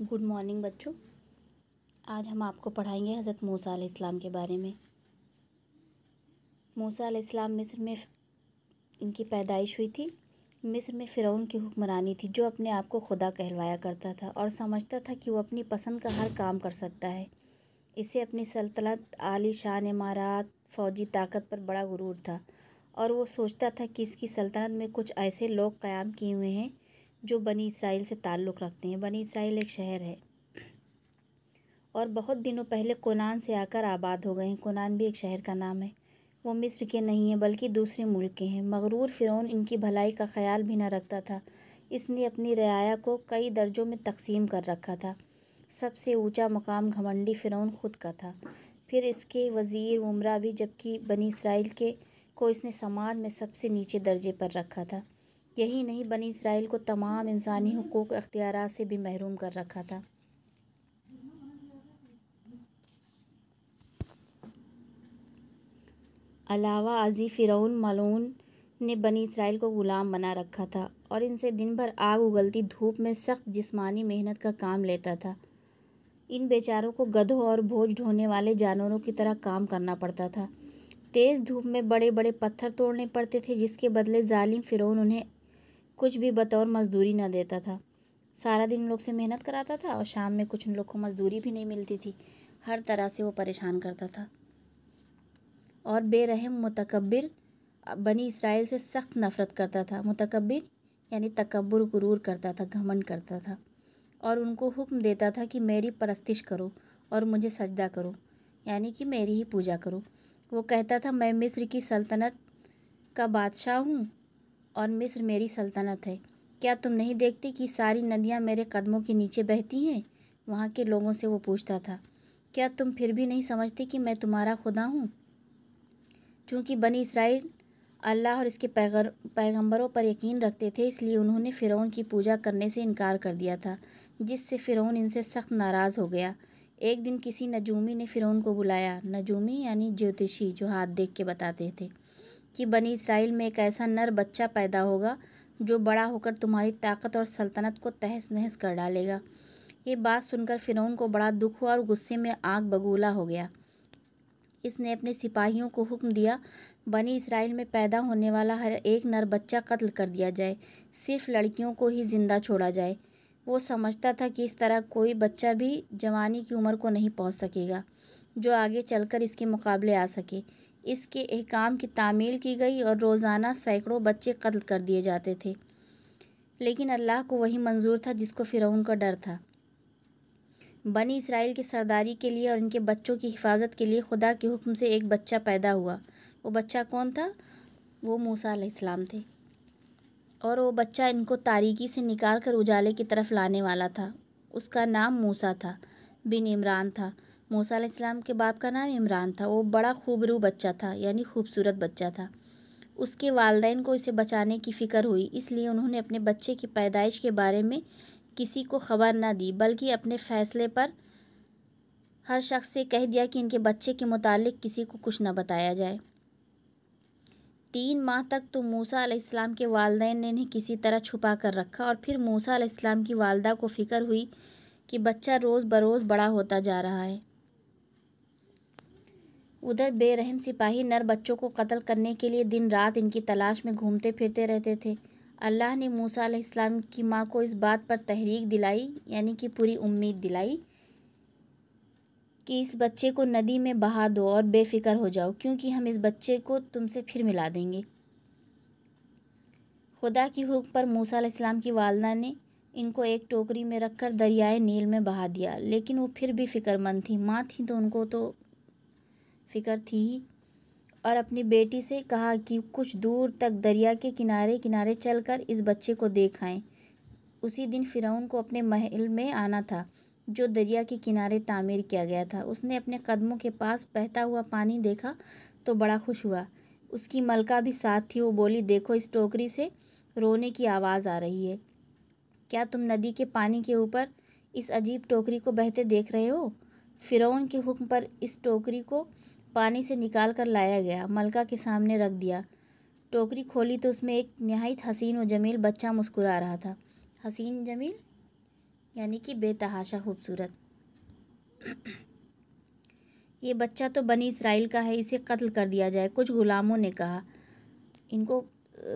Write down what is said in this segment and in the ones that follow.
Good morning बच्चों। आज हम आपको पढ़ाएंगे हज़रत मूसा अलैहिस्सलाम के बारे में। मूसा अलैहिस्सलाम मिस्र में इनकी पैदाइश हुई थी। मिस्र में फ़िरौन की हुक्मरानी थी, जो अपने आप को खुदा कहलवाया करता था और समझता था कि वो अपनी पसंद का हर काम कर सकता है। इसे अपनी सल्तनत, आली शान इमारात, फ़ौजी ताकत पर बड़ा गुरूर था और वो सोचता था कि इसकी सल्तनत में कुछ ऐसे लोग क़याम किए हुए हैं जो बनी इसराइल से ताल्लुक़ रखते हैं। बनी इसराइल एक शहर है और बहुत दिनों पहले कोनान से आकर आबाद हो गए हैं। कोनान भी एक शहर का नाम है। वो मिस्र के नहीं हैं बल्कि दूसरे मुल्क के हैं। मगरूर फ़िरौन इनकी भलाई का ख्याल भी न रखता था। इसने अपनी रियाया को कई दर्जों में तकसीम कर रखा था। सबसे ऊंचा मकाम घमंडी फ़िरौन खुद का था, फिर इसके वज़ीर उमरा भी, जबकि बनी इसराइल के को इसने समाज में सबसे नीचे दर्जे पर रखा था। यही नहीं, बनी इसराइल को तमाम इंसानी हुकूक अख्तियारात से भी महरूम कर रखा था। अलावा अज़ी फ़िरौन मलऊन ने बनी इसराइल को ग़ुलाम बना रखा था और इनसे दिन भर आग उगलती धूप में सख्त जिस्मानी मेहनत का काम लेता था। इन बेचारों को गधों और बोझ ढोने वाले जानवरों की तरह काम करना पड़ता था। तेज़ धूप में बड़े बड़े पत्थर तोड़ने पड़ते थे, जिसके बदले जालिम फ़िरौन उन्हें कुछ भी बतौर मजदूरी न देता था। सारा दिन उन लोग से मेहनत कराता था और शाम में कुछ उन लोग को मजदूरी भी नहीं मिलती थी। हर तरह से वो परेशान करता था और बेरहम मुतकब्बिर बनी इसराइल से सख्त नफ़रत करता था। मुतकब्बिर यानी तकब्बुर, गुरूर करता था, घमंड करता था और उनको हुक्म देता था कि मेरी परस्तिश करो और मुझे सजदा करो, यानी कि मेरी ही पूजा करो। वो कहता था, मैं मिस्र की सल्तनत का बादशाह हूँ और मिस्र मेरी सल्तनत है। क्या तुम नहीं देखती कि सारी नदियाँ मेरे कदमों के नीचे बहती हैं? वहाँ के लोगों से वो पूछता था। क्या तुम फिर भी नहीं समझती कि मैं तुम्हारा खुदा हूँ? चूँकि बनी इसराइल अल्लाह और इसके पैगंबरों पर यकीन रखते थे, इसलिए उन्होंने फ़िरौन की पूजा करने से इनकार कर दिया था, जिससे फ़िरौन इनसे सख्त नाराज़ हो गया। एक दिन किसी नजूमी ने फ़िरौन को बुलाया। नजूमी यानी ज्योतिषी, जो हाथ देख के बताते थे कि बनी इसराइल में एक ऐसा नर बच्चा पैदा होगा जो बड़ा होकर तुम्हारी ताकत और सल्तनत को तहस नहस कर डालेगा। ये बात सुनकर फ़िरौन को बड़ा दुख हुआ और गुस्से में आग बगूला हो गया। इसने अपने सिपाहियों को हुक्म दिया, बनी इसराइल में पैदा होने वाला हर एक नर बच्चा कत्ल कर दिया जाए, सिर्फ लड़कियों को ही जिंदा छोड़ा जाए। वो समझता था कि इस तरह कोई बच्चा भी जवानी की उम्र को नहीं पहुंच सकेगा जो आगे चलकर इसके मुकाबले आ सके। इसके अहकाम की तामील की गई और रोज़ाना सैकड़ों बच्चे कत्ल कर दिए जाते थे। लेकिन अल्लाह को वही मंजूर था जिसको फ़िरौन का डर था। बनी इसराइल की सरदारी के लिए और इनके बच्चों की हिफाजत के लिए खुदा के हुक्म से एक बच्चा पैदा हुआ। वो बच्चा कौन था? वो मूसा अलैहिस्सलाम थे और वो बच्चा इनको तारीकी से निकाल कर उजाले की तरफ लाने वाला था। उसका नाम मूसा था, बिन इमरान था। मूसा अलैहिस्सलाम के बाप का नाम इमरान था। वो बड़ा खूबरू बच्चा था, यानी खूबसूरत बच्चा था। उसके वालिदैन को इसे बचाने की फ़िक्र हुई, इसलिए उन्होंने अपने बच्चे की पैदाइश के बारे में किसी को ख़बर न दी, बल्कि अपने फ़ैसले पर हर शख्स से कह दिया कि इनके बच्चे के मुतालिक किसी को कुछ न बताया जाए। 3 माह तक तो मूसा अलैहिस्सलाम के वालिदैन ने इन्हें किसी तरह छुपा कर रखा और फिर मूसा अलैहिस्सलाम की वालिदा को फ़िक्र हुई कि बच्चा रोज़ बरोज़ बड़ा होता जा रहा है। उधर बेरहम सिपाही नर बच्चों को कत्ल करने के लिए दिन रात इनकी तलाश में घूमते फिरते रहते थे। अल्लाह ने मूसा अलैहिस्सलाम की माँ को इस बात पर तहरीक दिलाई, यानी कि पूरी उम्मीद दिलाई कि इस बच्चे को नदी में बहा दो और बेफिक्र हो जाओ, क्योंकि हम इस बच्चे को तुमसे फिर मिला देंगे। खुदा की हुक्म पर मूसा अलैहिस्सलाम की वालिदा ने इनको एक टोकरी में रखकर दरियाए नील में बहा दिया, लेकिन वो फिर भी फ़िक्रमंद थी। माँ थी तो उनको तो फ़िक्र थी ही, और अपनी बेटी से कहा कि कुछ दूर तक दरिया के किनारे किनारे चलकर इस बच्चे को देख आएं। उसी दिन फ़िरौन को अपने महल में आना था, जो दरिया के किनारे तामीर किया गया था। उसने अपने कदमों के पास बहता हुआ पानी देखा तो बड़ा खुश हुआ। उसकी मलका भी साथ थी। वो बोली, देखो, इस टोकरी से रोने की आवाज़ आ रही है। क्या तुम नदी के पानी के ऊपर इस अजीब टोकरी को बहते देख रहे हो? फ़िरौन के हुक्म पर इस टोकरी को पानी से निकाल कर लाया गया, मलका के सामने रख दिया। टोकरी खोली तो उसमें एक नहायत हसीन व जमील बच्चा मुस्कुरा रहा था। हसीन जमील यानी कि बेतहाशा खूबसूरत। ये बच्चा तो बनी इसराइल का है, इसे कत्ल कर दिया जाए, कुछ गुलामों ने कहा। इनको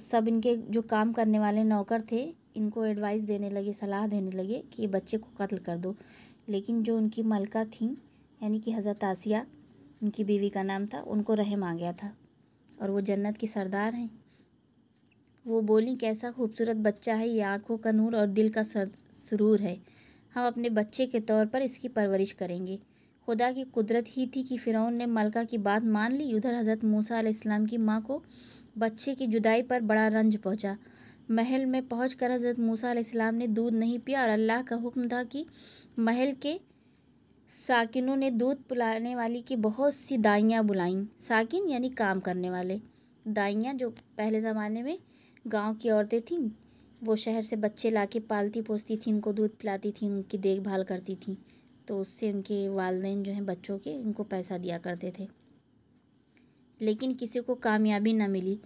सब इनके जो काम करने वाले नौकर थे, इनको एडवाइस देने लगे, सलाह देने लगे कि ये बच्चे को कत्ल कर दो। लेकिन जो उनकी मलका थी, यानी कि हज़रत आसिया, उनकी बीवी का नाम था, उनको रहम आ गया था और वो जन्नत की सरदार हैं। वो बोली, कैसा खूबसूरत बच्चा है ये, आँखों का नूर और दिल का सुरूर है। हम अपने बच्चे के तौर पर इसकी परवरिश करेंगे। खुदा की कुदरत ही थी कि फ़िरौन ने मलका की बात मान ली। उधर हज़रत मूसा अलैहिस्सलाम की माँ को बच्चे की जुदाई पर बड़ा रंज पहुँचा। महल में पहुँचकर हज़रत मूसा अलैहिस्सलाम ने दूध नहीं पिया और अल्लाह का हुक्म था कि महल के साकिनों ने दूध पिलाने वाली की बहुत सी दाइयाँ बुलाईं। साकिन यानी काम करने वाले, दाइयाँ जो पहले ज़माने में गांव की औरतें थीं, वो शहर से बच्चे लाके पालती पोसती थीं, उनको दूध पिलाती थीं, उनकी देखभाल करती थीं, तो उससे उनके वालिदैन जो हैं बच्चों के, उनको पैसा दिया करते थे। लेकिन किसी को कामयाबी न मिली।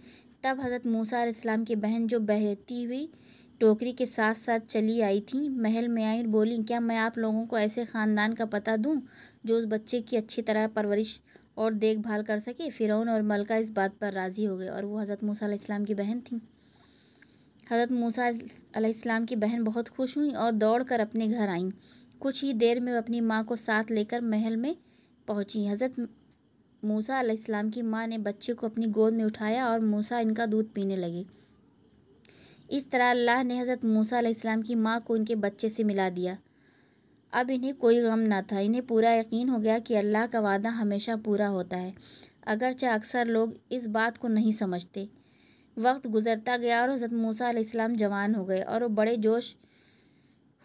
तब हज़रत मूसा अलैहिस्सलाम की बहन जो बहती हुई टोकरी के साथ साथ चली आई थी, महल में आई और बोली, क्या मैं आप लोगों को ऐसे ख़ानदान का पता दूं जो उस बच्चे की अच्छी तरह परवरिश और देखभाल कर सके। फ़िरौन और मलका इस बात पर राज़ी हो गए और वो हज़रत मूसा अलैहिस्सलाम की बहन थी। हज़रत मूसा अलैहिस्सलाम की बहन बहुत खुश हुई और दौड़कर अपने घर आईं। कुछ ही देर में अपनी माँ को साथ लेकर महल में पहुँची। हज़रत मूसा अलैहिस्सलाम की माँ ने बच्चे को अपनी गोद में उठाया और मूसा इनका दूध पीने लगे। इस तरह अल्लाह ने हज़रत मूसा अलैहिस्सलाम की माँ को इनके बच्चे से मिला दिया। अब इन्हें कोई गम न था। इन्हें पूरा यकीन हो गया कि अल्लाह का वादा हमेशा पूरा होता है, अगरचे अक्सर लोग इस बात को नहीं समझते। वक्त गुजरता गया और हज़रत मूसा अलैहिस्सलाम जवान हो गए और वो बड़े जोश,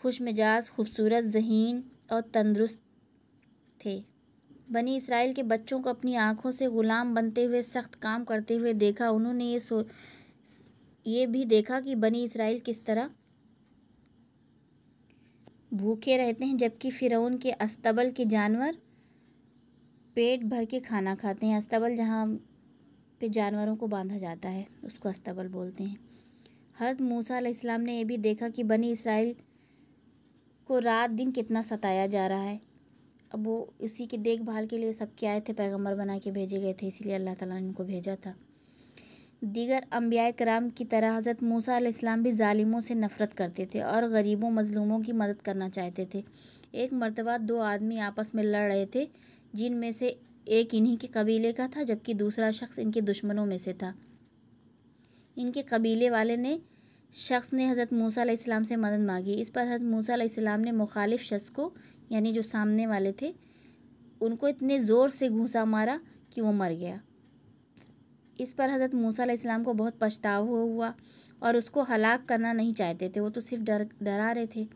खुश मिजाज, खूबसूरत, ज़हीन और तंदुरुस्त थे। बनी इसराइल के बच्चों को अपनी आँखों से ग़ुलाम बनते हुए, सख्त काम करते हुए देखा। उन्होंने ये भी देखा कि बनी इसराइल किस तरह भूखे रहते हैं, जबकि फ़िरौन के अस्तबल के जानवर पेट भर के खाना खाते हैं। अस्तबल जहाँ पे जानवरों को बांधा जाता है, उसको अस्तबल बोलते हैं। हज़रत मूसा अलैहिस्सलाम ने यह भी देखा कि बनी इसराइल को रात दिन कितना सताया जा रहा है। अब वो उसी की देखभाल के लिए सबके आए थे, पैगंबर बना के भेजे गए थे, इसीलिए अल्लाह ताला ने उनको भेजा था। दीगर अंबिया कराम की तरह हज़रत मूसा अलैहिस्सलाम भी ज़ालिमों से नफ़रत करते थे और गरीबों मज़लूमों की मदद करना चाहते थे। एक मर्तबा दो आदमी आपस में लड़ रहे थे, जिनमें से एक इन्हीं के कबीले का था, जबकि दूसरा शख्स इनके दुश्मनों में से था। इनके कबीले वाले शख्स ने हज़रत मूसा अलैहिस्सलाम से मदद मांगी। इस पर हज़रत मूसा अलैहिस्सलाम ने मुखालिफ शख्स को, यानी जो सामने वाले थे, उनको इतने ज़ोर से घूंसा मारा कि वो मर गया। इस पर हज़रत मूसा अलैहिस्सलाम को बहुत पछतावा हुआ और उसको हलाक करना नहीं चाहते थे, वो तो सिर्फ डरा रहे थे।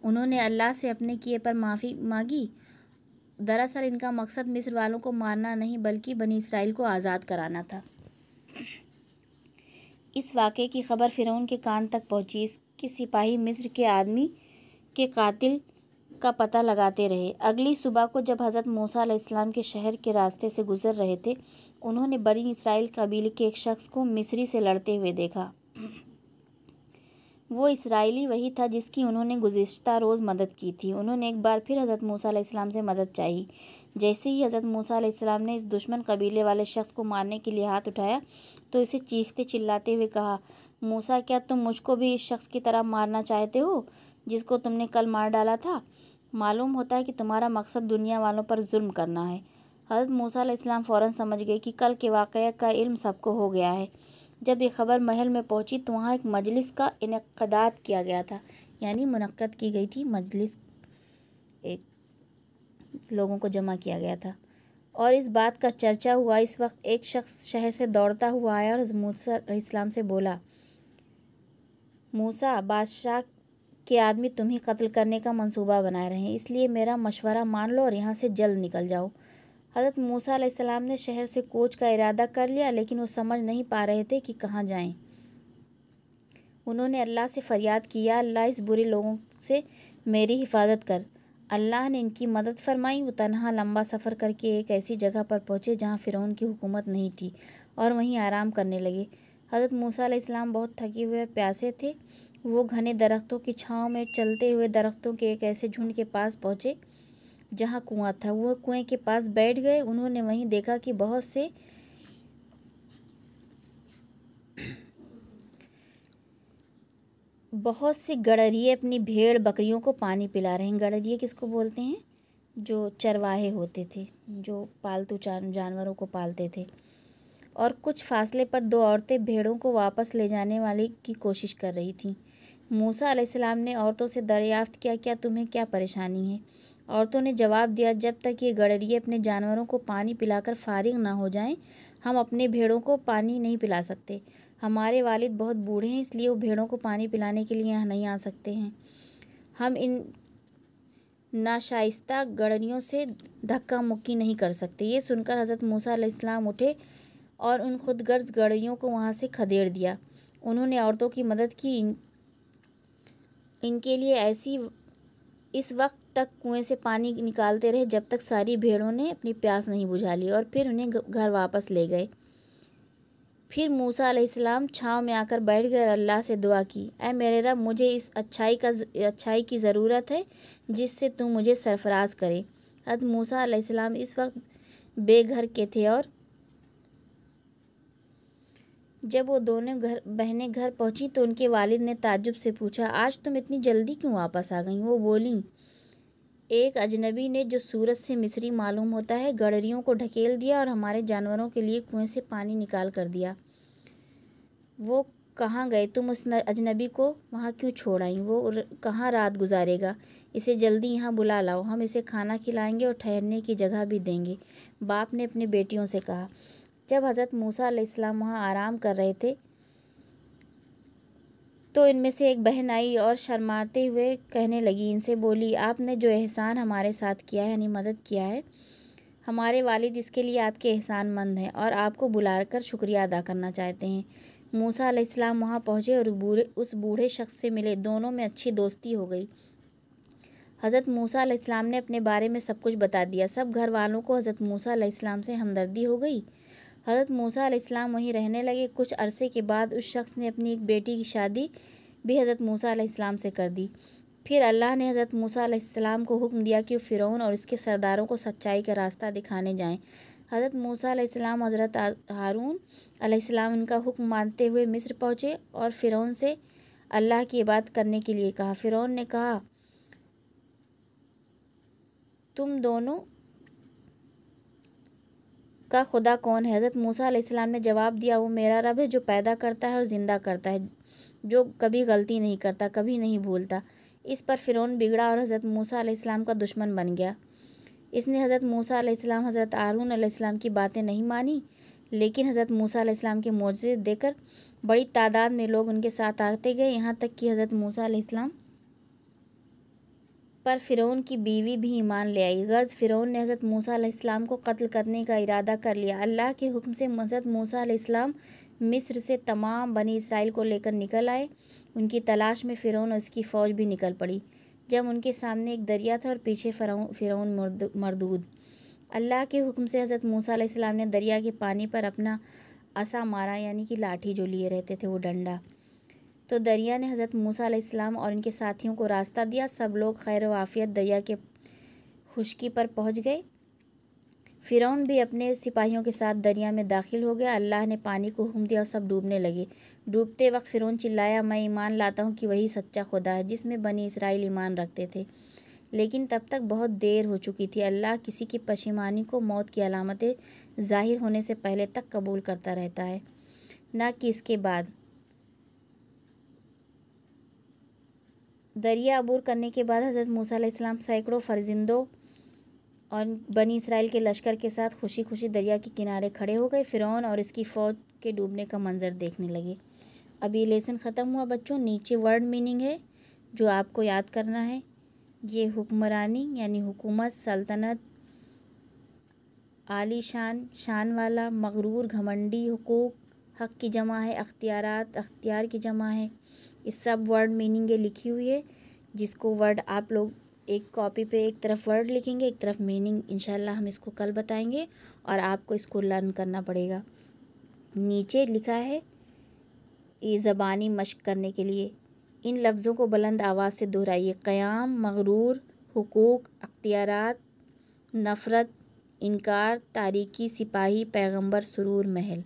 उन्होंने अल्लाह से अपने किए पर माफ़ी मांगी। दरअसल इनका मकसद मिस्र वालों को मारना नहीं, बल्कि बनी इसराइल को आज़ाद कराना था। इस वाक़े की खबर फ़िरौन के कान तक पहुंची। इसके सिपाही मिस्र के आदमी के कातिल का पता लगाते रहे। अगली सुबह को जब हज़रत मूसा अलैहिस्सलाम के शहर के रास्ते से गुज़र रहे थे, उन्होंने बनी इसराइल कबीले के एक शख्स को मिस्री से लड़ते हुए देखा। वो इसराइली वही था जिसकी उन्होंने गुज़िश्ता रोज़ मदद की थी। उन्होंने एक बार फिर हज़रत मूसा अलैहिस्सलाम से मदद चाही। जैसे ही हज़रत मूसा अलैहिस्सलाम ने इस दुश्मन कबीले वाले शख्स को मारने के लिए हाथ उठाया, तो इसे चीखते चिल्लाते हुए कहा, मूसा, क्या तुम मुझको भी इस शख्स की तरह मारना चाहते हो जिसको तुमने कल मार डाला था? मालूम होता है कि तुम्हारा मकसद दुनिया वालों पर जुल्म करना है। हज़रत मूसा अलैहिस्सलाम फ़ौरन समझ गए कि कल के वाक़या का इल्म सबको हो गया है। जब ये ख़बर महल में पहुंची तो वहाँ एक मजलिस का इनेक़ाद किया गया था, यानी मुनक़्क़द की गई थी मजलिस, एक लोगों को जमा किया गया था और इस बात का चर्चा हुआ। इस वक्त एक शख्स शहर से दौड़ता हुआ आया और हज़रत मूसा अलैहिस्सलाम से बोला, मूसा, बादशाह के आदमी तुम्हें कत्ल करने का मंसूबा बनाए रहे हैं, इसलिए मेरा मशवरा मान लो और यहाँ से जल्द निकल जाओ। हज़रत मूसा अलैहिस्सलाम ने शहर से कूच का इरादा कर लिया, लेकिन वो समझ नहीं पा रहे थे कि कहाँ जाएं। उन्होंने अल्लाह से फ़रियाद किया, अल्लाह इस बुरे लोगों से मेरी हिफाजत कर। अल्लाह ने इनकी मदद फरमाई। वो तनहा लंबा सफ़र करके एक ऐसी जगह पर पहुँचे जहाँ फ़िरौन की हुकूमत नहीं थी और वहीं आराम करने लगे। हज़रत मूसा अलैहिस्सलाम बहुत थके हुए प्यासे थे। वो घने दरख्तों की छाँव में चलते हुए दरख्तों के एक ऐसे झुंड के पास पहुँचे जहाँ कुआं था। वो कुएं के पास बैठ गए। उन्होंने वहीं देखा कि बहुत से गडरिये अपनी भेड़ बकरियों को पानी पिला रहे हैं। गडरिये किसको बोलते हैं? जो चरवाहे होते थे, जो पालतू जानवरों को पालते थे। और कुछ फासले पर दो औरतें भेड़ों को वापस ले जाने वाली की कोशिश कर रही थीं। मूसा अलैहिस्सलाम ने औरतों से दरियाफ्त किया, क्या तुम्हें क्या परेशानी है? औरतों ने जवाब दिया, जब तक ये गडरिये अपने जानवरों को पानी पिलाकर फारिग ना हो जाएं, हम अपने भेड़ों को पानी नहीं पिला सकते। हमारे वालिद बहुत बूढ़े हैं, इसलिए वो भेड़ों को पानी पिलाने के लिए यहाँ नहीं आ सकते हैं। हम इन नाशाइस्ता गडरियों से धक्का मुक्की नहीं कर सकते। ये सुनकर हज़रत मूसा अलैहिस्सलाम उठे और उन खुदगर्ज गडरियों को वहाँ से खदेड़ दिया। उन्होंने औरतों की मदद की। इनके लिए इस वक्त तक कुएं से पानी निकालते रहे जब तक सारी भेड़ों ने अपनी प्यास नहीं बुझा ली, और फिर उन्हें घर वापस ले गए। फिर मूसा अलैहिस्सलाम छाँव में आकर बैठ गए और अल्लाह से दुआ की, ऐ मेरे रब, मुझे इस अच्छाई की ज़रूरत है जिससे तू मुझे सरफराज करे। हज़रत मूसा अलैहिस्सलाम इस वक्त बेघर के थे, और जब वो दोनों बहनें घर पहुंची तो उनके वालिद ने ताज्जुब से पूछा, आज तुम इतनी जल्दी क्यों वापस आ गईं? वो बोलीं, एक अजनबी ने जो सूरत से मिस्री मालूम होता है गडरियों को ढकेल दिया और हमारे जानवरों के लिए कुएं से पानी निकाल कर दिया। वो कहाँ गए? तुम उस अजनबी को वहाँ क्यों छोड़ आई? वो कहाँ रात गुजारेगा? इसे जल्दी यहाँ बुला लाओ, हम इसे खाना खिलाएंगे और ठहरने की जगह भी देंगे। बाप ने अपनी बेटियों से कहा। जब हज़रत मूसा अलैहिस्सलाम वहाँ आराम कर रहे थे तो इनमें से एक बहन आई और शर्माते हुए कहने लगी, इनसे बोली, आपने जो एहसान हमारे साथ किया है, यानी मदद किया है, हमारे वालिद इसके लिए आपके एहसानमंद हैं और आपको बुलाकर शुक्रिया अदा करना चाहते हैं। मूसा अलैहिस्सलाम वहाँ पहुँचे और उस बूढ़े शख्स से मिले। दोनों में अच्छी दोस्ती हो गई। हज़रत मूसा अलैहिस्सलाम ने अपने बारे में सब कुछ बता दिया। सब घर वालों को हज़रत मूसा अलैहिस्सलाम से हमदर्दी हो गई। हज़रत मूसा अलैहिस्सलाम वहीं रहने लगे। कुछ अरसे के बाद उस शख्स ने अपनी एक बेटी की शादी भी हज़रत मूसा अलैहिस्सलाम से कर दी। फिर अल्लाह ने हज़रत मूसा अलैहिस्सलाम को हुक्म दिया कि वो फ़िरौन और उसके सरदारों को सच्चाई का रास्ता दिखाने जाएं। हज़रत मूसा अलैहिस्सलाम हज़रत हारून अलैहिस्सलाम इनका हुक्म मानते हुए मिस्र पहुँचे और फ़िरौन से अल्लाह की इबादत करने के लिए कहा। फ़िरौन ने कहा, तुम दोनों का खुदा कौन है? हज़रत मूसा अलैहिस्सलाम ने जवाब दिया, वो मेरा रब है जो पैदा करता है और ज़िंदा करता है, जो कभी गलती नहीं करता, कभी नहीं भूलता। इस पर फ़िरौन बिगड़ा और हज़रत मूसा अलैहिस्सलाम का दुश्मन बन गया। इसने हज़रत मूसा अलैहिस्सलाम हज़रत हारून अलैहिस्सलाम की बातें नहीं मानी, लेकिन हज़रत मूसा अलैहिस्सलाम के मोज़िज़े देकर बड़ी तादाद में लोग उनके साथ आते गए, यहाँ तक कि हज़रत मूसा अलैहिस्सलाम पर फ़िरौन की बीवी भी ईमान ले आई। गर्ज़ फ़िरौन ने हज़रत मूसा अलैहिस्सलाम को कत्ल करने का इरादा कर लिया। अल्लाह के हुक्म से हज़रत मूसा अलैहिस्सलाम मिस्र से तमाम बनी इसराइल को लेकर निकल आए। उनकी तलाश में फ़िरौन और उसकी फ़ौज भी निकल पड़ी। जब उनके सामने एक दरिया था और पीछे फ़िरौन मरदूद। अल्लाह के हुक्म से हज़रत मूसा अलैहिस्सलाम ने दरिया के पानी पर अपना असा मारा, यानी कि लाठी जो लिए रहते थे वो डंडा। तो दरिया ने हज़रत मूसा अलैहिस्सलाम और इनके साथियों को रास्ता दिया। सब लोग खैर व आफियत दरिया के खुश्की पर पहुंच गए। फ़िरौन भी अपने सिपाहियों के साथ दरिया में दाखिल हो गया। अल्लाह ने पानी को हुक्म दिया और सब डूबने लगे। डूबते वक्त फ़िरौन चिल्लाया, मैं ईमान लाता हूँ कि वही सच्चा खुदा है जिसमें बनी इसराइल ईमान रखते थे। लेकिन तब तक बहुत देर हो चुकी थी। अल्लाह किसी की पशिमानी को मौत की अलामतें ज़ाहिर होने से पहले तक कबूल करता रहता है, ना कि इसके बाद। दरिया अबूर करने के बाद हज़रत मूसा अलैहिस्सलाम सैकड़ों फरिंदों और बनी इसराइल के लश्कर के साथ खुशी खुशी दरिया के किनारे खड़े हो गए। फ़िरौन और इसकी फ़ौज के डूबने का मंजर देखने लगे। अब ये लेसन ख़त्म हुआ बच्चों। नीचे वर्ड मीनिंग है जो आपको याद करना है। ये हुक्मरानी यानी हुकूमत, सल्तनत, आली शान, शान वाला, मगरूर, घमंडी, हुकूक, हक़ की जमा है, अख्तियारात, अख्तियार की जमा है। इस सब वर्ड मीनिंग लिखी हुई है, जिसको वर्ड आप लोग एक कॉपी पे एक तरफ वर्ड लिखेंगे, एक तरफ मीनिंग। इंशाल्लाह हम इसको कल बताएंगे और आपको इसको लर्न करना पड़ेगा। नीचे लिखा है ये ज़बानी मश्क करने के लिए, इन लफ्ज़ों को बुलंद आवाज़ से दोहराइए। क़याम, मग़रूर, हुकूक, अख्तियारात, नफ़रत, इनकार, तारीकी, सिपाही, पैगंबर, सुरूर, महल।